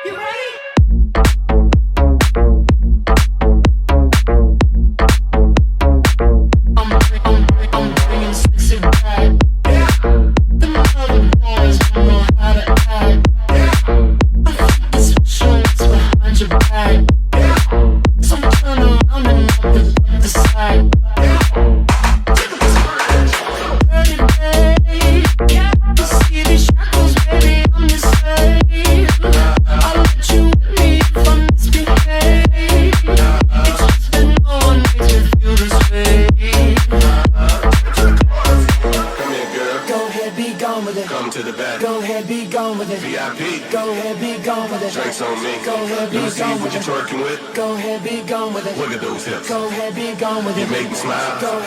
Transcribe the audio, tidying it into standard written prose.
You ready? I'm bringing sexy back. The mother boys don't know how to act. I think it's special what's behind your back. So turn around and up the side. Dirty babe, you see these shackles, baby, I'm your slave. I'll let you with me if I misbehave. It's just that no one makes me feel this way. Come here, girl. Go ahead, be gone with it. Come to the back. Go ahead, be gone with it. VIP. Go ahead, be gone with it. Drinks on me. Go ahead, be Let me see gone what with you it. twerking with. Go ahead, be gone with it. Look at those hips. Go ahead, be gone with You it. make me smile. Go